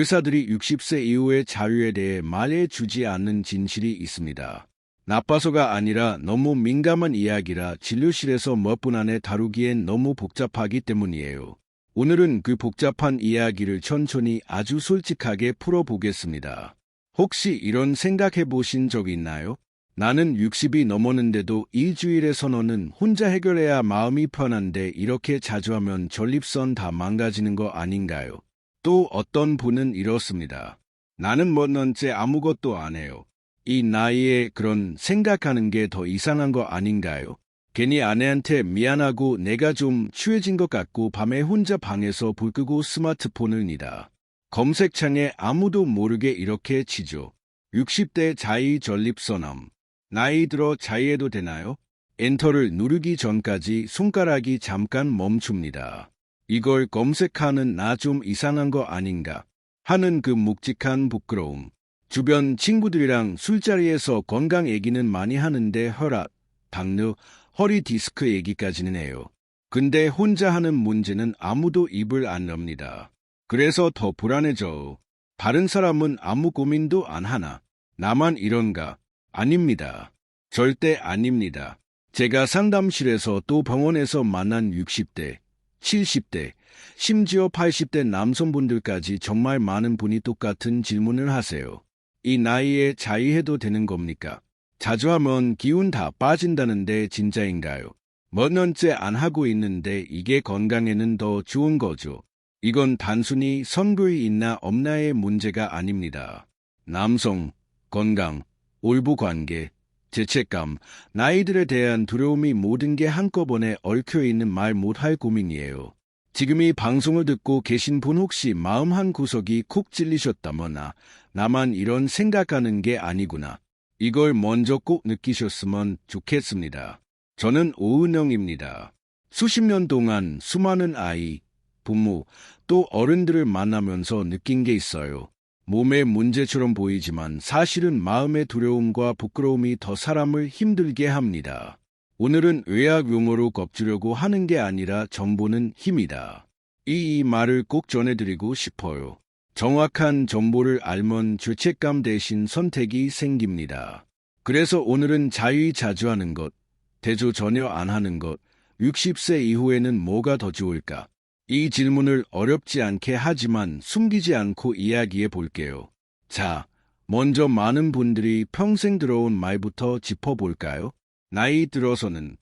의사들이 60세 이후의 자유에 대해 말해주지 않는 진실이 있습니다. 나빠서가 아니라 너무 민감한 이야기라 진료실에서 몇 분 안에 다루기엔 너무 복잡하기 때문이에요. 오늘은 그 복잡한 이야기를 천천히 아주 솔직하게 풀어보겠습니다. 혹시 이런 생각해 보신 적 있나요? 나는 60이 넘었는데도 일주일에 선언은 혼자 해결해야 마음이 편한데 이렇게 자주 하면 전립선 다 망가지는 거 아닌가요? 또 어떤 분은 이렇습니다. 나는 몇 년째 아무것도 안 해요. 이 나이에 그런 생각하는 게 더 이상한 거 아닌가요? 괜히 아내한테 미안하고 내가 좀 취해진 것 같고 밤에 혼자 방에서 불 끄고 스마트폰을 니다. 검색창에 아무도 모르게 이렇게 치죠. 60대 자의 전립선암. 나이 들어 자의해도 되나요? 엔터를 누르기 전까지 손가락이 잠깐 멈춥니다. 이걸 검색하는 나 좀 이상한 거 아닌가 하는 그 묵직한 부끄러움. 주변 친구들이랑 술자리에서 건강 얘기는 많이 하는데 혈압, 당뇨, 허리 디스크 얘기까지는 해요. 근데 혼자 하는 문제는 아무도 입을 안 엽니다. 그래서 더 불안해져. 다른 사람은 아무 고민도 안 하나? 나만 이런가? 아닙니다. 절대 아닙니다. 제가 상담실에서 또 병원에서 만난 60대, 70대, 심지어 80대 남성분들까지 정말 많은 분이 똑같은 질문을 하세요. 이 나이에 자의해도 되는 겁니까? 자주 하면 기운 다 빠진다는데 진짜인가요? 몇 년째 안 하고 있는데 이게 건강에는 더 좋은 거죠. 이건 단순히 선거에 있나 없나의 문제가 아닙니다. 남성, 건강, 올부관계, 죄책감, 나이들에 대한 두려움이 모든 게 한꺼번에 얽혀있는 말 못할 고민이에요. 지금 이 방송을 듣고 계신 분 혹시 마음 한 구석이 콕 찔리셨다거나 나만 이런 생각하는 게 아니구나. 이걸 먼저 꼭 느끼셨으면 좋겠습니다. 저는 오은영입니다. 수십 년 동안 수많은 아이, 부모, 또 어른들을 만나면서 느낀 게 있어요. 몸의 문제처럼 보이지만 사실은 마음의 두려움과 부끄러움이 더 사람을 힘들게 합니다. 오늘은 의학 용어로 겁주려고 하는 게 아니라 정보는 힘이다. 이 말을 꼭 전해드리고 싶어요. 정확한 정보를 알면 죄책감 대신 선택이 생깁니다. 그래서 오늘은 자의 자주 하는 것, 대조 전혀 안 하는 것, 60세 이후에는 뭐가 더 좋을까? 이 질문을 어렵지 않게 하지만 숨기지 않고 이야기해 볼게요. 자, 먼저 많은 분들이 평생 들어온 말부터 짚어볼까요? 나이 들어서는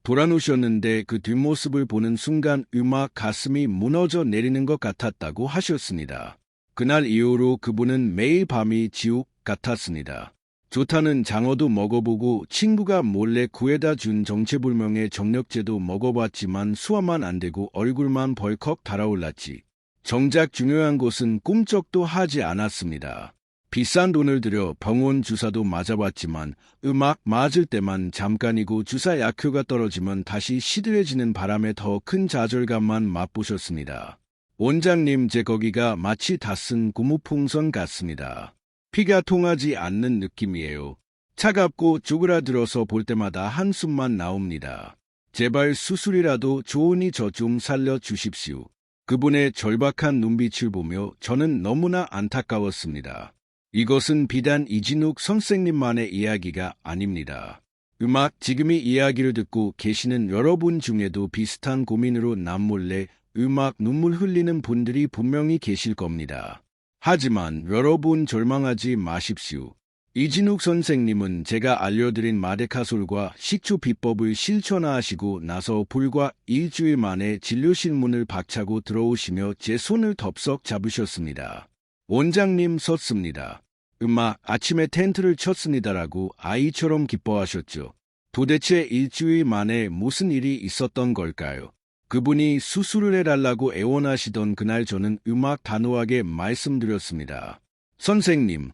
돌아누셨는데 그 뒷모습을 보는 순간 음악 가슴이 무너져 내리는 것 같았다고 하셨습니다. 그날 이후로 그분은 매일 밤이 지옥 같았습니다. 좋다는 장어도 먹어보고 친구가 몰래 구해다 준 정체불명의 정력제도 먹어봤지만 소화만 안 되고 얼굴만 벌컥 달아올랐지. 정작 중요한 것은 꿈쩍도 하지 않았습니다. 비싼 돈을 들여 병원 주사도 맞아봤지만 음악 맞을 때만 잠깐이고 주사 약효가 떨어지면 다시 시들해지는 바람에 더 큰 좌절감만 맛보셨습니다. 원장님, 제 거기가 마치 다 쓴 고무풍선 같습니다. 피가 통하지 않는 느낌이에요. 차갑고 쪼그라들어서 볼 때마다 한숨만 나옵니다. 제발 수술이라도 좋으니 저 좀 살려주십시오. 그분의 절박한 눈빛을 보며 저는 너무나 안타까웠습니다. 이것은 비단 이진욱 선생님만의 이야기가 아닙니다. 지금 이 이야기를 듣고 계시는 여러분 중에도 비슷한 고민으로 남몰래 눈물 흘리는 분들이 분명히 계실 겁니다. 하지만 여러분 절망하지 마십시오. 이진욱 선생님은 제가 알려드린 마데카솔과 식초 비법을 실천하시고 나서 불과 일주일 만에 진료실 문을 박차고 들어오시며 제 손을 덥석 잡으셨습니다. 원장님 섰습니다. 아침에 텐트를 쳤습니다라고 아이처럼 기뻐하셨죠. 도대체 일주일 만에 무슨 일이 있었던 걸까요? 그분이 수술을 해달라고 애원하시던 그날 저는 단호하게 말씀드렸습니다. 선생님,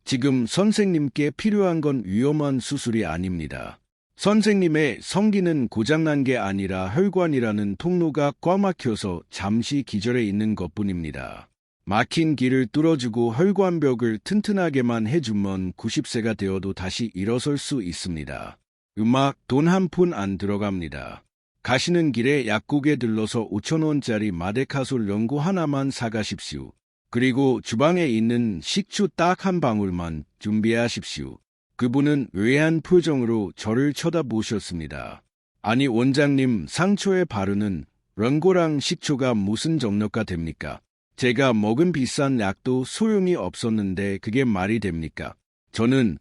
지금 선생님께 필요한 건 위험한 수술이 아닙니다. 선생님의 성기는 고장난 게 아니라 혈관이라는 통로가 꽉 막혀서 잠시 기절해 있는 것뿐입니다. 막힌 길을 뚫어주고 혈관벽을 튼튼하게만 해주면 90세가 되어도 다시 일어설 수 있습니다. 돈 한 푼 안 들어갑니다. 가시는 길에 약국에 들러서 5,000원짜리 마데카솔 연고 하나만 사가십시오. 그리고 주방에 있는 식초 딱 한 방울만 준비하십시오. 그분은 의아한 표정으로 저를 쳐다보셨습니다. 아니 원장님, 상처에 바르는 런고랑 식초가 무슨 정력가 됩니까? 제가 먹은 비싼 약도 소용이 없었는데 그게 말이 됩니까? 저는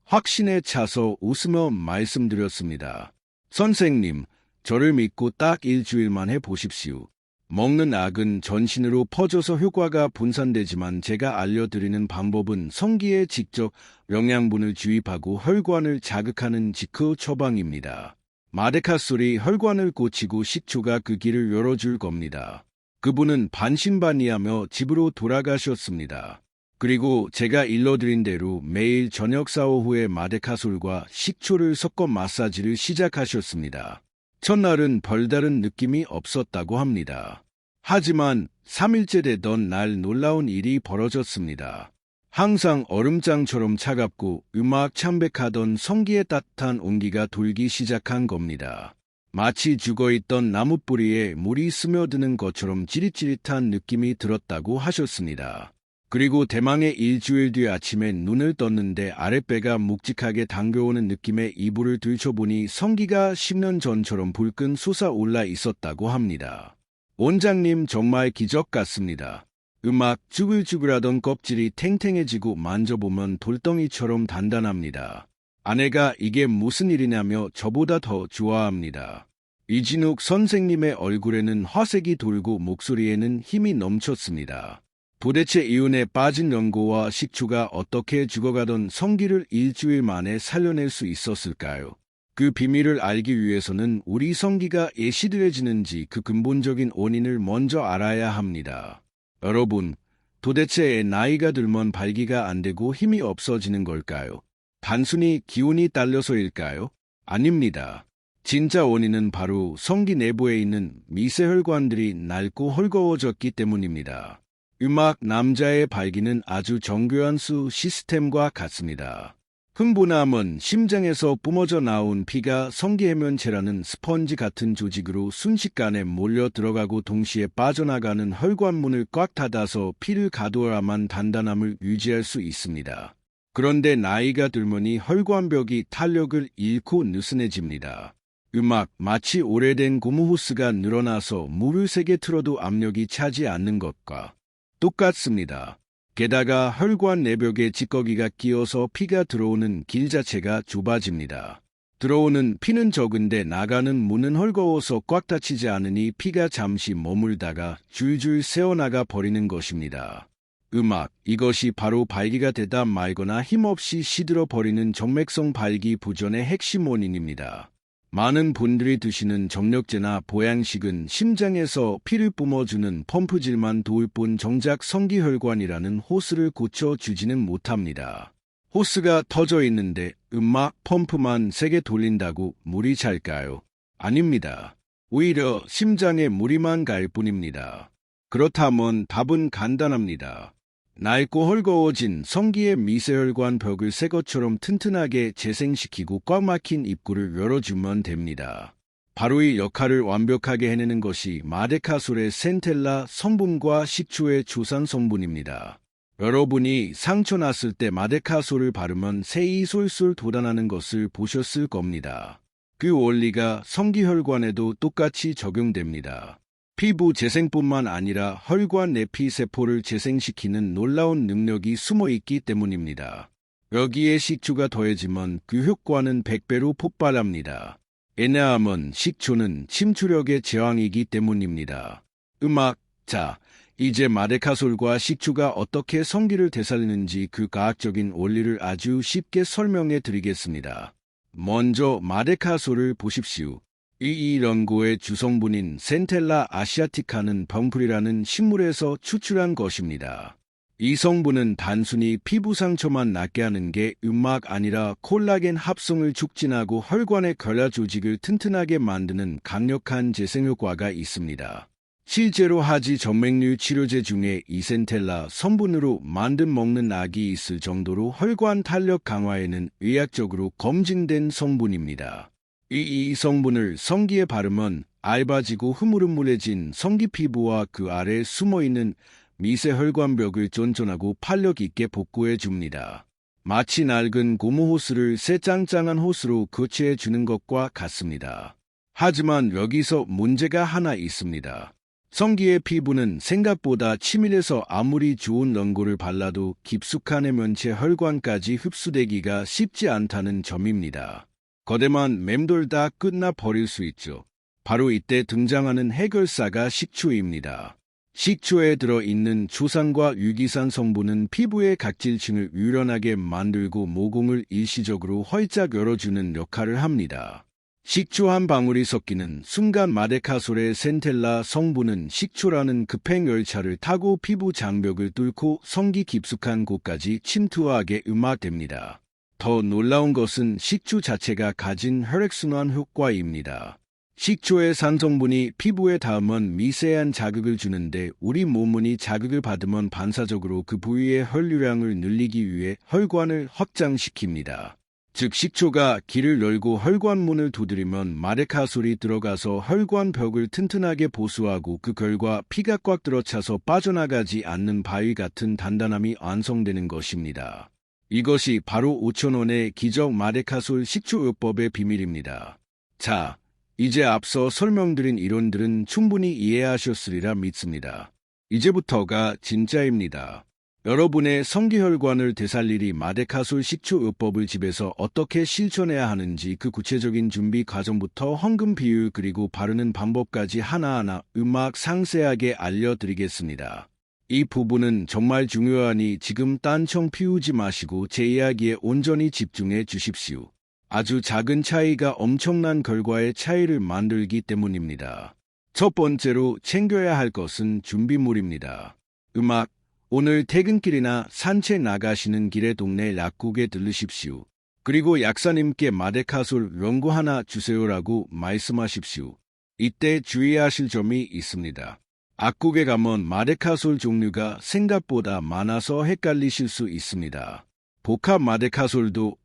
확신에 차서 웃으며 말씀드렸습니다. 선생님, 저를 믿고 딱 일주일만 해보십시오. 먹는 약은 전신으로 퍼져서 효과가 분산되지만 제가 알려드리는 방법은 성기에 직접 영양분을 주입하고 혈관을 자극하는 직후 처방입니다. 마데카솔이 혈관을 고치고 식초가 그 길을 열어줄 겁니다. 그분은 반신반의하며 집으로 돌아가셨습니다. 그리고 제가 일러드린 대로 매일 저녁 샤워 후에 마데카솔과 식초를 섞어 마사지를 시작하셨습니다. 첫날은 별다른 느낌이 없었다고 합니다. 하지만 3일째 되던 날 놀라운 일이 벌어졌습니다. 항상 얼음장처럼 차갑고 음악 창백하던 성기에 따뜻한 온기가 돌기 시작한 겁니다. 마치 죽어있던 나무뿌리에 물이 스며드는 것처럼 찌릿찌릿한 느낌이 들었다고 하셨습니다. 그리고 대망의 일주일 뒤 아침에 눈을 떴는데 아랫배가 묵직하게 당겨오는 느낌에 이불을 들춰보니 성기가 10년 전처럼 불끈 솟아올라 있었다고 합니다. 원장님, 정말 기적 같습니다. 음악 쭈글쭈글하던 껍질이 탱탱해지고 만져보면 돌덩이처럼 단단합니다. 아내가 이게 무슨 일이냐며 저보다 더 좋아합니다. 이진욱 선생님의 얼굴에는 화색이 돌고 목소리에는 힘이 넘쳤습니다. 도대체 이윤에 빠진 연고와 식초가 어떻게 죽어가던 성기를 일주일 만에 살려낼 수 있었을까요? 그 비밀을 알기 위해서는 우리 성기가 예시들해지는지 그 근본적인 원인을 먼저 알아야 합니다. 여러분, 도대체 나이가 들면 발기가 안 되고 힘이 없어지는 걸까요? 단순히 기운이 딸려서일까요? 아닙니다. 진짜 원인은 바로 성기 내부에 있는 미세혈관들이 낡고 헐거워졌기 때문입니다. 음악 남자의 발기는 아주 정교한 수 시스템과 같습니다. 흥분함은 심장에서 뿜어져 나온 피가 성기해면체라는 스펀지 같은 조직으로 순식간에 몰려 들어가고 동시에 빠져나가는 혈관문을 꽉 닫아서 피를 가둬야만 단단함을 유지할 수 있습니다. 그런데 나이가 들면이 혈관벽이 탄력을 잃고 느슨해집니다. 음악 마치 오래된 고무호스가 늘어나서 물을 세게 틀어도 압력이 차지 않는 것과 똑같습니다. 게다가 혈관 내벽에 찌꺼기가 끼어서 피가 들어오는 길 자체가 좁아집니다. 들어오는 피는 적은데 나가는 문은 헐거워서 꽉 닫히지 않으니 피가 잠시 머물다가 줄줄 새어나가 버리는 것입니다. 음악, 이것이 바로 발기가 되다 말거나 힘없이 시들어 버리는 정맥성 발기 부전의 핵심 원인입니다. 많은 분들이 드시는 정력제나 보양식은 심장에서 피를 뿜어주는 펌프질만 도울 뿐 정작 성기혈관이라는 호스를 고쳐주지는 못합니다. 호스가 터져 있는데 음악 펌프만 세게 돌린다고 물이 찰까요? 아닙니다. 오히려 심장에 무리만 갈 뿐입니다. 그렇다면 답은 간단합니다. 낡고 헐거워진 성기의 미세혈관 벽을 새 것처럼 튼튼하게 재생시키고 꽉 막힌 입구를 열어주면 됩니다. 바로 이 역할을 완벽하게 해내는 것이 마데카솔의 센텔라 성분과 식초의 조산 성분입니다. 여러분이 상처 났을 때 마데카솔을 바르면 새이 솔솔 돋아나는 것을 보셨을 겁니다. 그 원리가 성기혈관에도 똑같이 적용됩니다. 피부 재생뿐만 아니라 혈관 내피 세포를 재생시키는 놀라운 능력이 숨어있기 때문입니다. 여기에 식초가 더해지면 그 효과는 100배로 폭발합니다. 왜냐하면 식초는 침투력의 제왕이기 때문입니다. 음악, 자, 이제 마데카솔과 식초가 어떻게 성기를 되살리는지 그 과학적인 원리를 아주 쉽게 설명해 드리겠습니다. 먼저 마데카솔을 보십시오. 이 런고의 주성분인 센텔라 아시아티카는 벙풀이라는 식물에서 추출한 것입니다. 이 성분은 단순히 피부 상처만 낫게 하는 게 음악 아니라 콜라겐 합성을 촉진하고 혈관의 결합 조직을 튼튼하게 만드는 강력한 재생효과가 있습니다. 실제로 하지 정맥류 치료제 중에 이 센텔라 성분으로 만든 먹는 약이 있을 정도로 혈관 탄력 강화에는 의학적으로 검증된 성분입니다. 이 성분을 성기에 바르면 얇아지고 흐물흐물해진 성기 피부와 그 아래 숨어있는 미세 혈관벽을 쫀쫀하고 탄력 있게 복구해 줍니다. 마치 낡은 고무 호스를 새 짱짱한 호스로 교체해 주는 것과 같습니다. 하지만 여기서 문제가 하나 있습니다. 성기의 피부는 생각보다 치밀해서 아무리 좋은 연고를 발라도 깊숙한 해면체 혈관까지 흡수되기가 쉽지 않다는 점입니다. 거대만 맴돌다 끝나 버릴 수 있죠. 바로 이때 등장하는 해결사가 식초입니다. 식초에 들어있는 조산과 유기산 성분은 피부의 각질층을 유연하게 만들고 모공을 일시적으로 활짝 열어주는 역할을 합니다. 식초 한 방울이 섞이는 순간 마데카솔의 센텔라 성분은 식초라는 급행 열차를 타고 피부 장벽을 뚫고 성기 깊숙한 곳까지 침투하게 음악됩니다. 더 놀라운 것은 식초 자체가 가진 혈액순환 효과입니다. 식초의 산성분이 피부에 닿으면 미세한 자극을 주는데 우리 몸은 이 자극을 받으면 반사적으로 그 부위의 혈류량을 늘리기 위해 혈관을 확장시킵니다. 즉 식초가 길을 열고 혈관문을 두드리면 마데카솔이 들어가서 혈관벽을 튼튼하게 보수하고 그 결과 피가 꽉 들어차서 빠져나가지 않는 바위 같은 단단함이 완성되는 것입니다. 이것이 바로 5,000원의 기적 마데카솔 식초요법의 비밀입니다. 자, 이제 앞서 설명드린 이론들은 충분히 이해하셨으리라 믿습니다. 이제부터가 진짜입니다. 여러분의 성기혈관을 되살리리 마데카솔 식초요법을 집에서 어떻게 실천해야 하는지 그 구체적인 준비 과정부터 헌금 비율 그리고 바르는 방법까지 하나하나 상세하게 알려드리겠습니다. 이 부분은 정말 중요하니 지금 딴청 피우지 마시고 제 이야기에 온전히 집중해 주십시오. 아주 작은 차이가 엄청난 결과의 차이를 만들기 때문입니다. 첫 번째로 챙겨야 할 것은 준비물입니다. 오늘 퇴근길이나 산책 나가시는 길에 동네 약국에 들르십시오. 그리고 약사님께 마데카솔 연고 하나 주세요라고 말씀하십시오. 이때 주의하실 점이 있습니다. 약국에 가면 마데카솔 종류가 생각보다 많아서 헷갈리실 수 있습니다. 복합 마데카솔도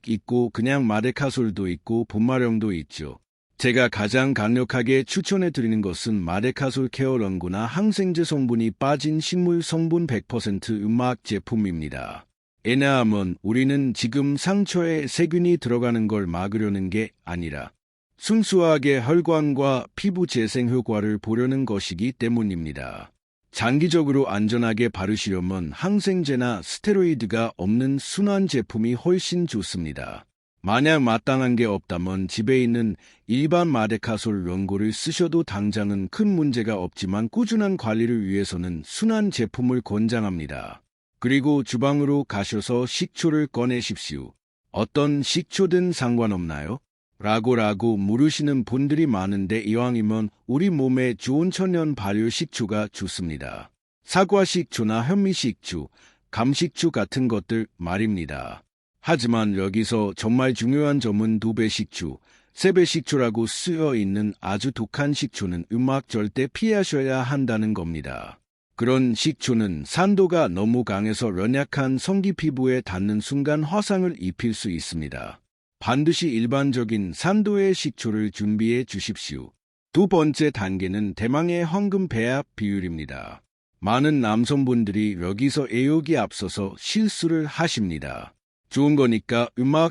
있고 그냥 마데카솔도 있고 본마령도 있죠. 제가 가장 강력하게 추천해드리는 것은 마데카솔 케어 연고나 항생제 성분이 빠진 식물 성분 100% 제품입니다. 왜냐하면 우리는 지금 상처에 세균이 들어가는 걸 막으려는 게 아니라 순수하게 혈관과 피부 재생 효과를 보려는 것이기 때문입니다. 장기적으로 안전하게 바르시려면 항생제나 스테로이드가 없는 순환 제품이 훨씬 좋습니다. 만약 마땅한 게 없다면 집에 있는 일반 마데카솔 연고를 쓰셔도 당장은 큰 문제가 없지만 꾸준한 관리를 위해서는 순환 제품을 권장합니다. 그리고 주방으로 가셔서 식초를 꺼내십시오. 어떤 식초든 상관없나요? 라고 물으시는 분들이 많은데 이왕이면 우리 몸에 좋은 천연 발효 식초가 좋습니다. 사과 식초나 현미 식초, 감식초 같은 것들 말입니다. 하지만 여기서 정말 중요한 점은 2배 식초, 3배 식초라고 쓰여 있는 아주 독한 식초는 절대 피하셔야 한다는 겁니다. 그런 식초는 산도가 너무 강해서 연약한 성기 피부에 닿는 순간 화상을 입힐 수 있습니다. 반드시 일반적인 산도의 식초를 준비해 주십시오. 두 번째 단계는 대망의 헌금 배합 비율입니다. 많은 남성분들이 여기서 애욕이 앞서서 실수를 하십니다. 좋은 거니까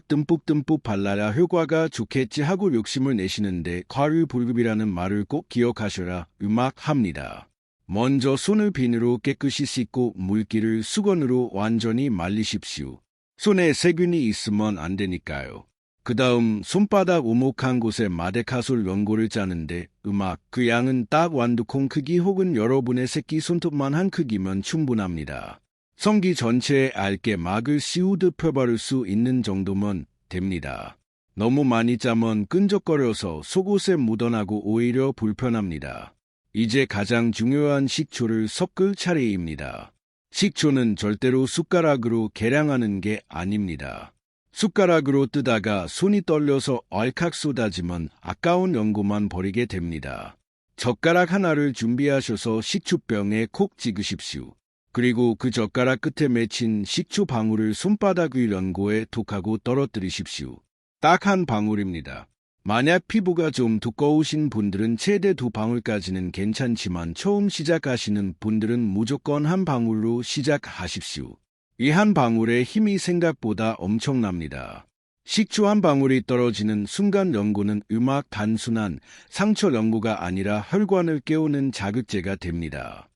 듬뿍듬뿍 발라야 효과가 좋겠지 하고 욕심을 내시는데 과유불급이라는 말을 꼭 기억하셔라 합니다. 먼저 손을 비누로 깨끗이 씻고 물기를 수건으로 완전히 말리십시오. 손에 세균이 있으면 안 되니까요. 그 다음 손바닥 오목한 곳에 마데카솔 연고를 짜는데 그 양은 딱 완두콩 크기 혹은 여러분의 새끼 손톱만한 크기면 충분합니다. 성기 전체에 얇게 막을 씌우듯 펴바를 수 있는 정도면 됩니다. 너무 많이 짜면 끈적거려서 속옷에 묻어나고 오히려 불편합니다. 이제 가장 중요한 식초를 섞을 차례입니다. 식초는 절대로 숟가락으로 계량하는 게 아닙니다. 숟가락으로 뜨다가 손이 떨려서 왈칵 쏟아지면 아까운 연고만 버리게 됩니다. 젓가락 하나를 준비하셔서 식초병에 콕 찍으십시오. 그리고 그 젓가락 끝에 맺힌 식초 방울을 손바닥 위 연고에 톡하고 떨어뜨리십시오. 딱 한 방울입니다. 만약 피부가 좀 두꺼우신 분들은 최대 2방울까지는 괜찮지만 처음 시작하시는 분들은 무조건 한 방울로 시작하십시오. 이 한 방울의 힘이 생각보다 엄청납니다. 식초 한 방울이 떨어지는 순간 연고는 단순한 상처 연고가 아니라 혈관을 깨우는 자극제가 됩니다.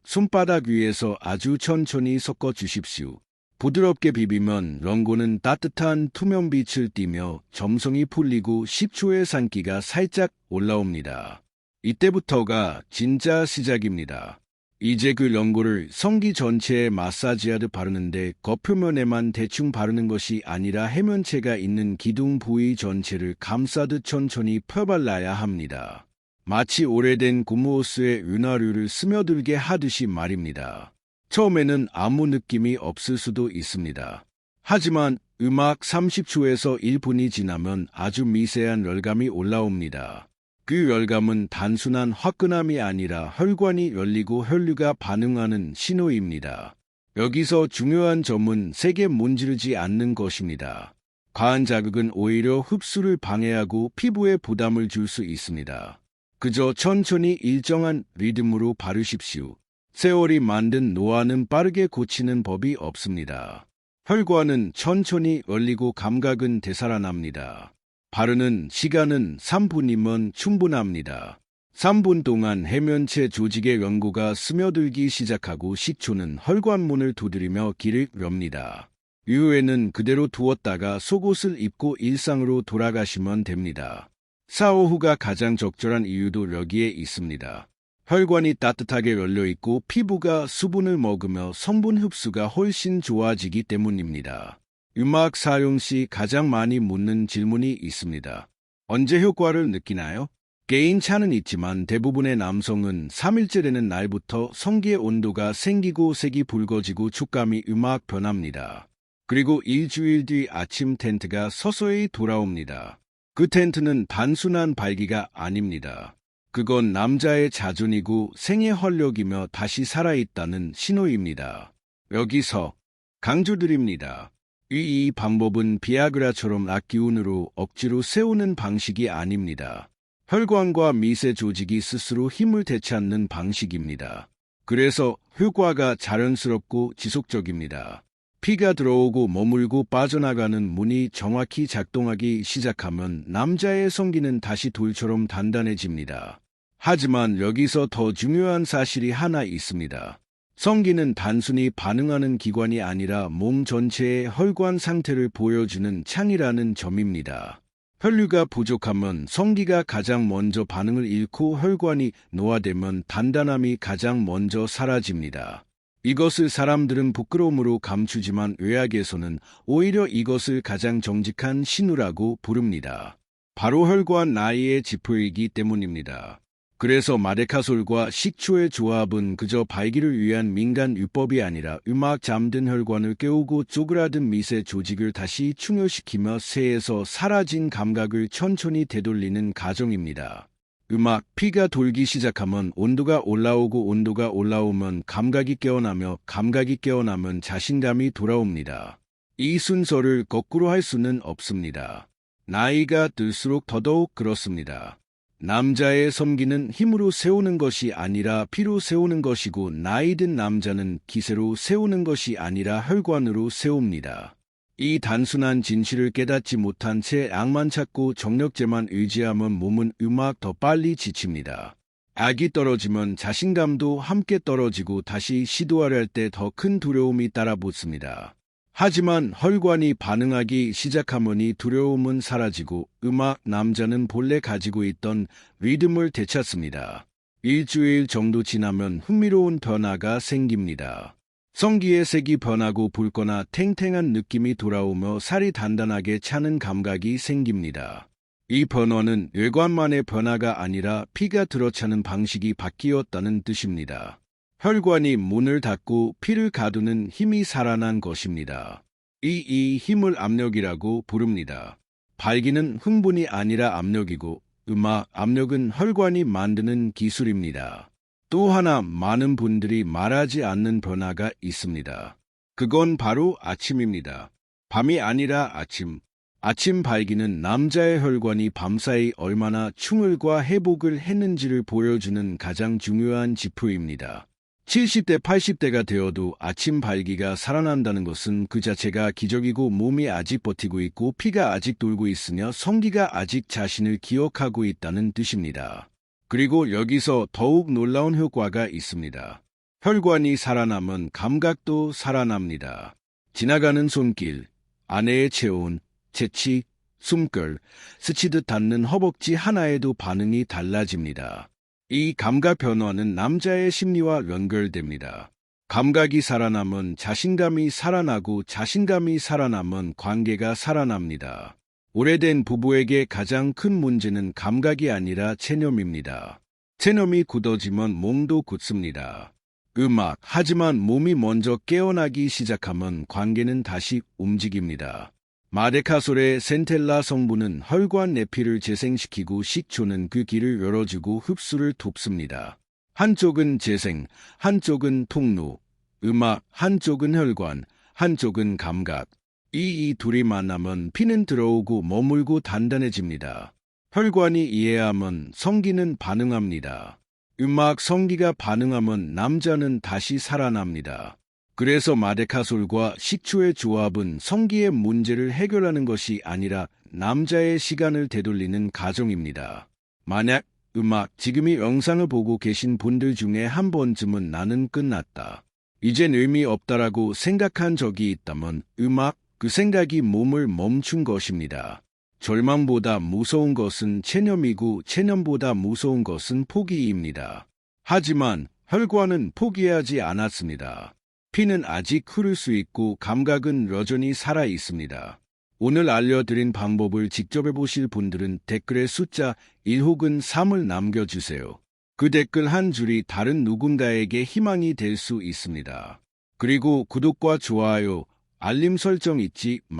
손바닥 위에서 아주 천천히 섞어 주십시오. 부드럽게 비비면 연고는 따뜻한 투명 빛을 띠며 점성이 풀리고 식초의 산기가 살짝 올라옵니다. 이때부터가 진짜 시작입니다. 이제 그 연고를 성기 전체에 마사지하듯 바르는데 겉표면에만 대충 바르는 것이 아니라 해면체가 있는 기둥 부위 전체를 감싸듯 천천히 펴발라야 합니다. 마치 오래된 고무호스에 윤활유를 스며들게 하듯이 말입니다. 처음에는 아무 느낌이 없을 수도 있습니다. 하지만 30초에서 1분이 지나면 아주 미세한 열감이 올라옵니다. 그 열감은 단순한 화끈함이 아니라 혈관이 열리고 혈류가 반응하는 신호입니다. 여기서 중요한 점은 세게 문지르지 않는 것입니다. 과한 자극은 오히려 흡수를 방해하고 피부에 부담을 줄 수 있습니다. 그저 천천히 일정한 리듬으로 바르십시오. 세월이 만든 노화는 빠르게 고치는 법이 없습니다. 혈관은 천천히 열리고 감각은 되살아납니다. 바르는 시간은 3분이면 충분합니다. 3분 동안 해면체 조직의 연고가 스며들기 시작하고 식초는 혈관문을 두드리며 길을 엽니다. 이후에는 그대로 두었다가 속옷을 입고 일상으로 돌아가시면 됩니다. 샤워 후가 가장 적절한 이유도 여기에 있습니다. 혈관이 따뜻하게 열려있고 피부가 수분을 먹으며 성분 흡수가 훨씬 좋아지기 때문입니다. 사용 시 가장 많이 묻는 질문이 있습니다. 언제 효과를 느끼나요? 개인차는 있지만 대부분의 남성은 3일째 되는 날부터 성기의 온도가 생기고 색이 붉어지고 촉감이 변합니다. 그리고 일주일 뒤 아침 텐트가 서서히 돌아옵니다. 그 텐트는 단순한 발기가 아닙니다. 그건 남자의 자존이고 생의 활력이며 다시 살아있다는 신호입니다. 여기서 강조드립니다. 이 방법은 비아그라처럼 악기운으로 억지로 세우는 방식이 아닙니다. 혈관과 미세 조직이 스스로 힘을 되찾는 방식입니다. 그래서 효과가 자연스럽고 지속적입니다. 피가 들어오고 머물고 빠져나가는 문이 정확히 작동하기 시작하면 남자의 성기는 다시 돌처럼 단단해집니다. 하지만 여기서 더 중요한 사실이 하나 있습니다. 성기는 단순히 반응하는 기관이 아니라 몸 전체의 혈관 상태를 보여주는 창이라는 점입니다. 혈류가 부족하면 성기가 가장 먼저 반응을 잃고 혈관이 노화되면 단단함이 가장 먼저 사라집니다. 이것을 사람들은 부끄러움으로 감추지만 의학에서는 오히려 이것을 가장 정직한 신호라고 부릅니다. 바로 혈관 나이의 지표이기 때문입니다. 그래서 마데카솔과 식초의 조합은 그저 발기를 위한 민간 요법이 아니라 잠든 혈관을 깨우고 쪼그라든 미세 조직을 다시 충혈시키며 쇠에서 사라진 감각을 천천히 되돌리는 과정입니다. 피가 돌기 시작하면 온도가 올라오고 온도가 올라오면 감각이 깨어나며 감각이 깨어나면 자신감이 돌아옵니다. 이 순서를 거꾸로 할 수는 없습니다. 나이가 들수록 더더욱 그렇습니다. 남자의 성기는 힘으로 세우는 것이 아니라 피로 세우는 것이고 나이 든 남자는 기세로 세우는 것이 아니라 혈관으로 세웁니다. 이 단순한 진실을 깨닫지 못한 채 약만 찾고 정력제만 의지하면 몸은 더 빨리 지칩니다. 악이 떨어지면 자신감도 함께 떨어지고 다시 시도하려 할 때 더 큰 두려움이 따라붙습니다. 하지만 혈관이 반응하기 시작하면 두려움은 사라지고 남자는 본래 가지고 있던 리듬을 되찾습니다. 일주일 정도 지나면 흥미로운 변화가 생깁니다. 성기의 색이 변하고 붉거나 탱탱한 느낌이 돌아오며 살이 단단하게 차는 감각이 생깁니다. 이 변화는 외관만의 변화가 아니라 피가 들어차는 방식이 바뀌었다는 뜻입니다. 혈관이 문을 닫고 피를 가두는 힘이 살아난 것입니다. 이 힘을 압력이라고 부릅니다. 발기는 흥분이 아니라 압력이고 압력은 혈관이 만드는 기술입니다. 또 하나 많은 분들이 말하지 않는 변화가 있습니다. 그건 바로 아침입니다. 밤이 아니라 아침. 아침 발기는 남자의 혈관이 밤사이 얼마나 충혈과 회복을 했는지를 보여주는 가장 중요한 지표입니다. 70대, 80대가 되어도 아침 발기가 살아난다는 것은 그 자체가 기적이고 몸이 아직 버티고 있고 피가 아직 돌고 있으며 성기가 아직 자신을 기억하고 있다는 뜻입니다. 그리고 여기서 더욱 놀라운 효과가 있습니다. 혈관이 살아나면 감각도 살아납니다. 지나가는 손길, 아내의 체온, 재치, 숨결, 스치듯 닿는 허벅지 하나에도 반응이 달라집니다. 이 감각 변화는 남자의 심리와 연결됩니다. 감각이 살아나면 자신감이 살아나고 자신감이 살아나면 관계가 살아납니다. 오래된 부부에게 가장 큰 문제는 감각이 아니라 체념입니다. 체념이 굳어지면 몸도 굳습니다. 하지만 몸이 먼저 깨어나기 시작하면 관계는 다시 움직입니다. 마데카솔의 센텔라 성분은 혈관 내피를 재생시키고 식초는 그 길을 열어주고 흡수를 돕습니다. 한쪽은 재생, 한쪽은 통로, 한쪽은 혈관, 한쪽은 감각. 이 둘이 만나면 피는 들어오고 머물고 단단해집니다. 혈관이 이해하면 성기는 반응합니다. 성기가 반응하면 남자는 다시 살아납니다. 그래서 마데카솔과 식초의 조합은 성기의 문제를 해결하는 것이 아니라 남자의 시간을 되돌리는 과정입니다. 만약 지금 이 영상을 보고 계신 분들 중에 한 번쯤은 나는 끝났다, 이젠 의미 없다라고 생각한 적이 있다면 그 생각이 몸을 멈춘 것입니다. 절망보다 무서운 것은 체념이고 체념보다 무서운 것은 포기입니다. 하지만 혈관은 포기하지 않았습니다. 피는 아직 흐를 수 있고 감각은 여전히 살아 있습니다. 오늘 알려드린 방법을 직접 해보실 분들은 댓글에 숫자 1 혹은 3을 남겨주세요. 그 댓글 한 줄이 다른 누군가에게 희망이 될 수 있습니다. 그리고 구독과 좋아요, 알림 설정 잊지 마세요.